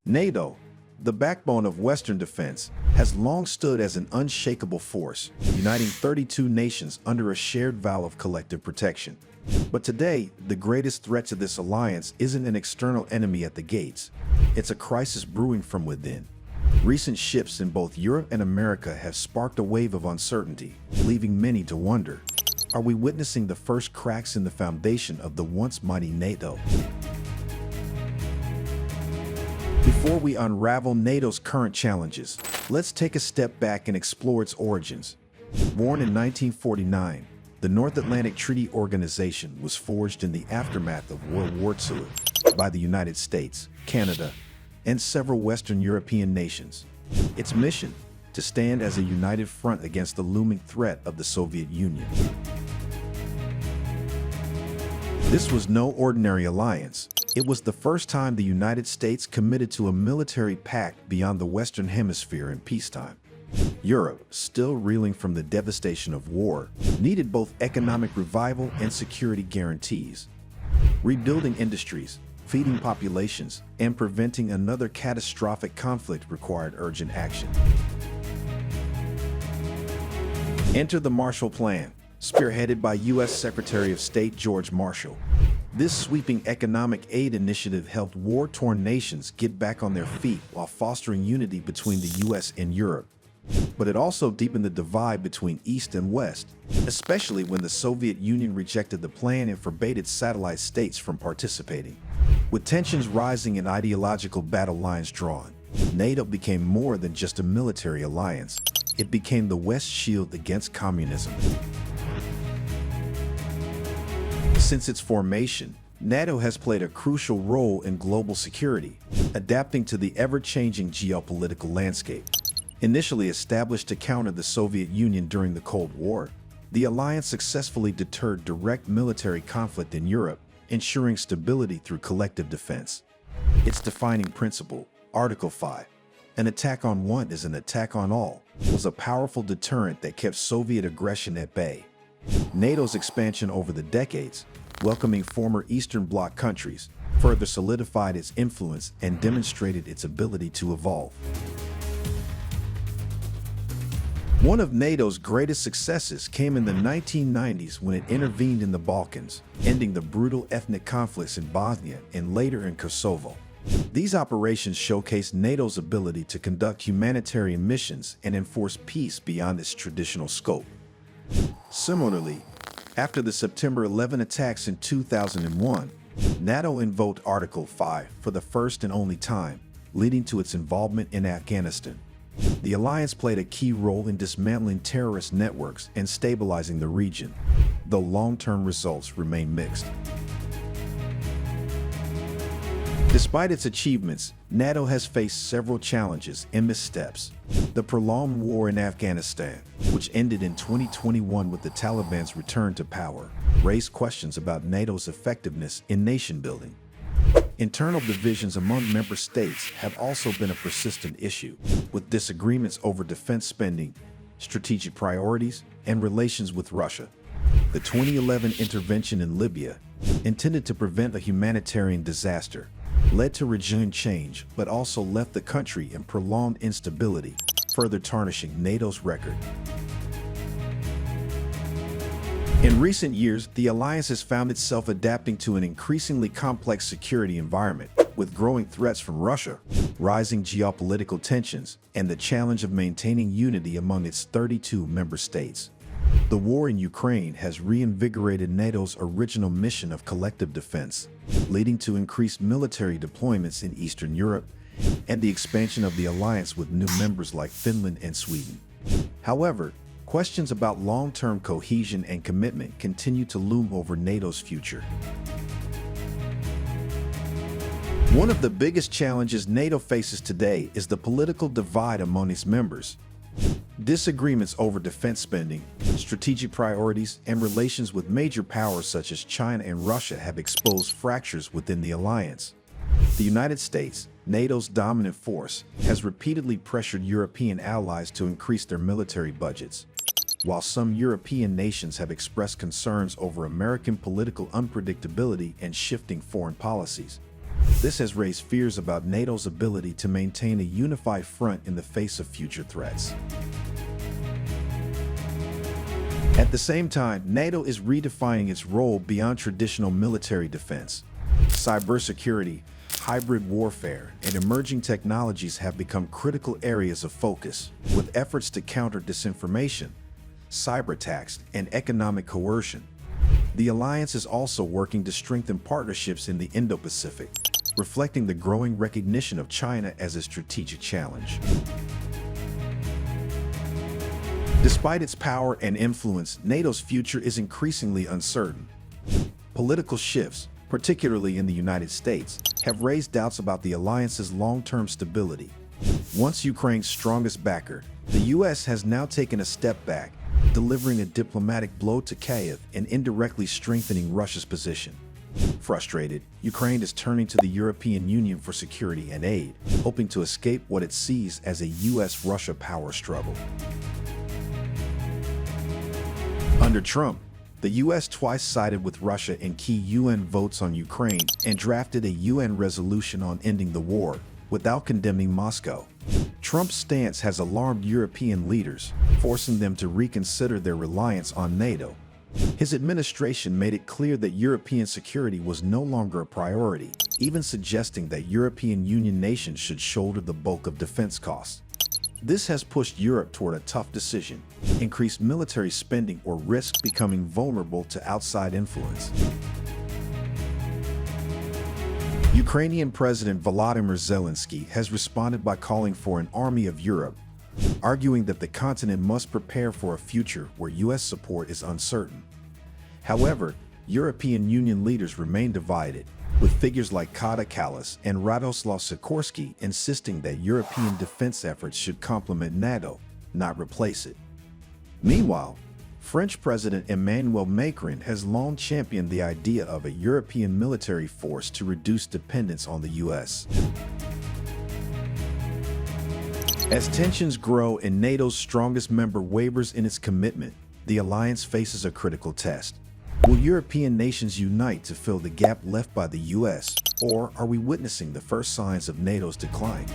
NATO, the backbone of Western defense, has long stood as an unshakable force, uniting 32 nations under a shared vow of collective protection. But today, the greatest threat to this alliance isn't an external enemy at the gates. It's a crisis brewing from within. Recent shifts in both Europe and America have sparked a wave of uncertainty, leaving many to wonder, are we witnessing the first cracks in the foundation of the once mighty NATO? Before we unravel NATO's current challenges, let's take a step back and explore its origins. Born in 1949, the North Atlantic Treaty Organization was forged in the aftermath of World War II by the United States, Canada, and several Western European nations. Its mission: to stand as a united front against the looming threat of the Soviet Union. This was no ordinary alliance. It was the first time the United States committed to a military pact beyond the Western Hemisphere in peacetime. Europe, still reeling from the devastation of war, needed both economic revival and security guarantees. Rebuilding industries, feeding populations, and preventing another catastrophic conflict required urgent action. Enter the Marshall Plan, spearheaded by U.S. Secretary of State George Marshall. This sweeping economic aid initiative helped war-torn nations get back on their feet while fostering unity between the U.S. and Europe. But it also deepened the divide between East and West, especially when the Soviet Union rejected the plan and forbade its satellite states from participating. With tensions rising and ideological battle lines drawn, NATO became more than just a military alliance. It became the West's shield against communism. Since its formation, NATO has played a crucial role in global security, adapting to the ever-changing geopolitical landscape. Initially established to counter the Soviet Union during the Cold War, the alliance successfully deterred direct military conflict in Europe, ensuring stability through collective defense. Its defining principle, Article 5, an attack on one is an attack on all, was a powerful deterrent that kept Soviet aggression at bay. NATO's expansion over the decades, welcoming former Eastern Bloc countries, further solidified its influence and demonstrated its ability to evolve. One of NATO's greatest successes came in the 1990s when it intervened in the Balkans, ending the brutal ethnic conflicts in Bosnia and later in Kosovo. These operations showcased NATO's ability to conduct humanitarian missions and enforce peace beyond its traditional scope. Similarly, after the September 11 attacks in 2001, NATO invoked Article 5 for the first and only time, leading to its involvement in Afghanistan. The alliance played a key role in dismantling terrorist networks and stabilizing the region, though long-term results remain mixed. Despite its achievements, NATO has faced several challenges and missteps. The prolonged war in Afghanistan, which ended in 2021 with the Taliban's return to power, raised questions about NATO's effectiveness in nation-building. Internal divisions among member states have also been a persistent issue, with disagreements over defense spending, strategic priorities, and relations with Russia. The 2011 intervention in Libya, intended to prevent a humanitarian disaster, led to regime change but also left the country in prolonged instability, further tarnishing NATO's record. In recent years, the alliance has found itself adapting to an increasingly complex security environment, with growing threats from Russia, rising geopolitical tensions, and the challenge of maintaining unity among its 32 member states. The war in Ukraine has reinvigorated NATO's original mission of collective defense, leading to increased military deployments in Eastern Europe and the expansion of the alliance with new members like Finland and Sweden. However, questions about long-term cohesion and commitment continue to loom over NATO's future. One of the biggest challenges NATO faces today is the political divide among its members. Disagreements over defense spending, strategic priorities, and relations with major powers such as China and Russia have exposed fractures within the alliance. The United States, NATO's dominant force, has repeatedly pressured European allies to increase their military budgets. While some European nations have expressed concerns over American political unpredictability and shifting foreign policies, This has raised fears about NATO's ability to maintain a unified front in the face of future threats. At the same time, NATO is redefining its role beyond traditional military defense. Cybersecurity, hybrid warfare, and emerging technologies have become critical areas of focus, with efforts to counter disinformation, cyber attacks, and economic coercion. The alliance is also working to strengthen partnerships in the Indo-Pacific, reflecting the growing recognition of China as a strategic challenge. Despite its power and influence, NATO's future is increasingly uncertain. Political shifts, particularly in the United States, have raised doubts about the alliance's long-term stability. Once Ukraine's strongest backer, the U.S. has now taken a step back, delivering a diplomatic blow to Kyiv and indirectly strengthening Russia's position. Frustrated, Ukraine is turning to the European Union for security and aid, hoping to escape what it sees as a U.S.-Russia power struggle. Under Trump, the U.S. twice sided with Russia in key UN votes on Ukraine and drafted a UN resolution on ending the war, without condemning Moscow. Trump's stance has alarmed European leaders, forcing them to reconsider their reliance on NATO. His administration made it clear that European security was no longer a priority, even suggesting that European Union nations should shoulder the bulk of defense costs. This has pushed Europe toward a tough decision: increase military spending or risk becoming vulnerable to outside influence. Ukrainian President Volodymyr Zelensky has responded by calling for an army of Europe, arguing that the continent must prepare for a future where U.S. support is uncertain. However, European Union leaders remain divided, with figures like Kaja Kallas and Radoslav Sikorski insisting that European defense efforts should complement NATO, not replace it. Meanwhile, French President Emmanuel Macron has long championed the idea of a European military force to reduce dependence on the U.S. As tensions grow and NATO's strongest member wavers in its commitment, the alliance faces a critical test. Will European nations unite to fill the gap left by the U.S., or are we witnessing the first signs of NATO's decline?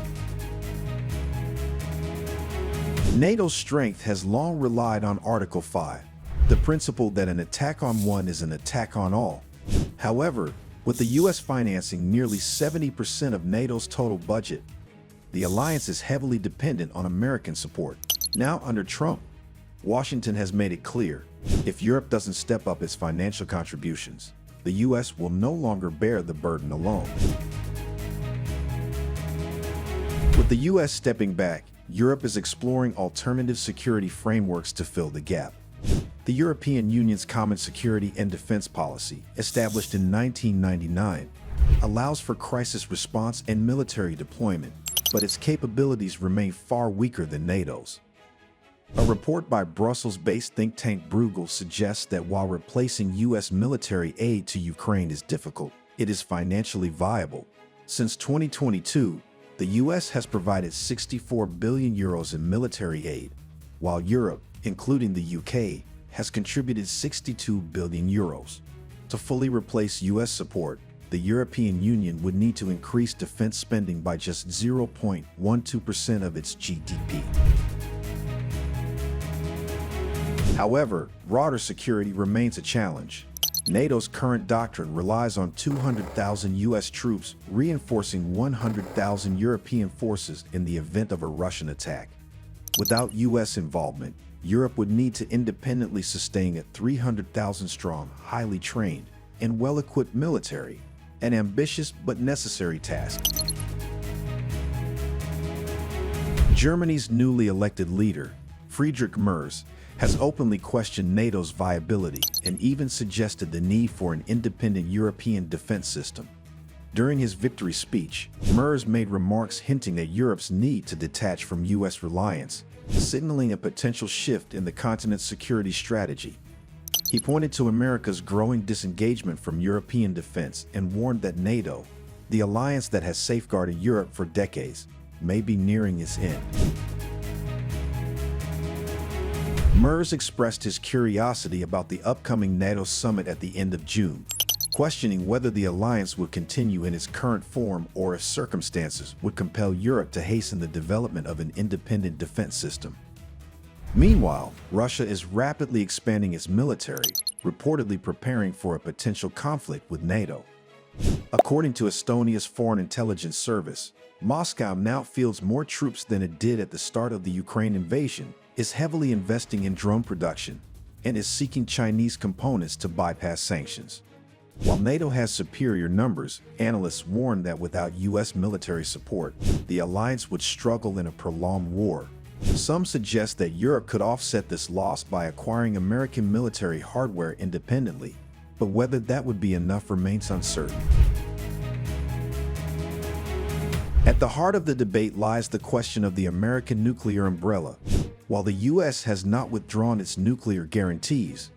NATO's strength has long relied on Article 5, the principle that an attack on one is an attack on all. However, with the U.S. financing nearly 70% of NATO's total budget, the alliance is heavily dependent on American support. Now, under Trump, Washington has made it clear, if Europe doesn't step up its financial contributions, the U.S. will no longer bear the burden alone. With the U.S. stepping back, Europe is exploring alternative security frameworks to fill the gap. The European Union's Common Security and Defense Policy, established in 1999, allows for crisis response and military deployment, but its capabilities remain far weaker than NATO's. A report by Brussels-based think tank Bruegel suggests that while replacing U.S. military aid to Ukraine is difficult, it is financially viable. Since 2022, the U.S. has provided 64 billion euros in military aid, while Europe, including the UK, has contributed 62 billion euros. To fully replace U.S. support, the European Union would need to increase defense spending by just 0.12% of its GDP. However, broader security remains a challenge. NATO's current doctrine relies on 200,000 U.S. troops reinforcing 100,000 European forces in the event of a Russian attack. Without U.S. involvement, Europe would need to independently sustain a 300,000-strong, highly trained, and well-equipped military, an ambitious but necessary task. Germany's newly elected leader, Friedrich Merz, has openly questioned NATO's viability and even suggested the need for an independent European defense system. During his victory speech, Merz made remarks hinting at Europe's need to detach from U.S. reliance, signaling a potential shift in the continent's security strategy. He pointed to America's growing disengagement from European defense and warned that NATO, the alliance that has safeguarded Europe for decades, may be nearing its end. Merz expressed his curiosity about the upcoming NATO summit at the end of June, questioning whether the alliance would continue in its current form or if circumstances would compel Europe to hasten the development of an independent defense system. Meanwhile, Russia is rapidly expanding its military, reportedly preparing for a potential conflict with NATO. According to Estonia's Foreign Intelligence Service, Moscow now fields more troops than it did at the start of the Ukraine invasion, is heavily investing in drone production, and is seeking Chinese components to bypass sanctions. While NATO has superior numbers, analysts warn that without U.S. military support, the alliance would struggle in a prolonged war. Some suggest that Europe could offset this loss by acquiring American military hardware independently, but whether that would be enough remains uncertain. At the heart of the debate lies the question of the American nuclear umbrella. While the U.S. has not withdrawn its nuclear guarantees,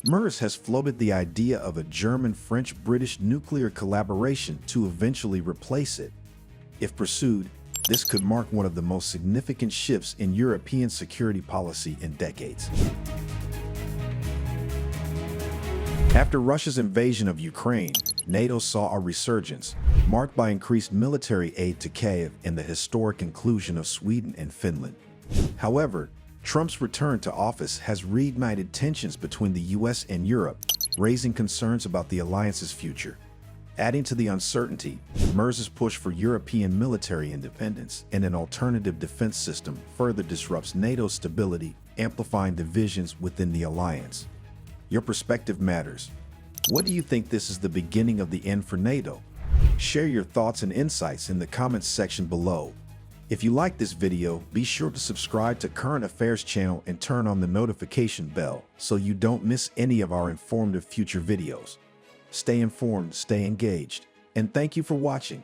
MERS has floated the idea of a German-French-British nuclear collaboration to eventually replace it. If pursued, this could mark one of the most significant shifts in European security policy in decades. After Russia's invasion of Ukraine, NATO saw a resurgence, marked by increased military aid to Kyiv and the historic inclusion of Sweden and Finland. However, Trump's return to office has reignited tensions between the U.S. and Europe, raising concerns about the alliance's future. Adding to the uncertainty, MERS's push for European military independence and an alternative defense system further disrupts NATO's stability, amplifying divisions within the alliance. Your perspective matters. What do you think this is the beginning of the end for NATO? Share your thoughts and insights in the comments section below. If you like this video, be sure to subscribe to Current Affairs channel and turn on the notification bell so you don't miss any of our informative future videos. Stay informed, stay engaged, and thank you for watching.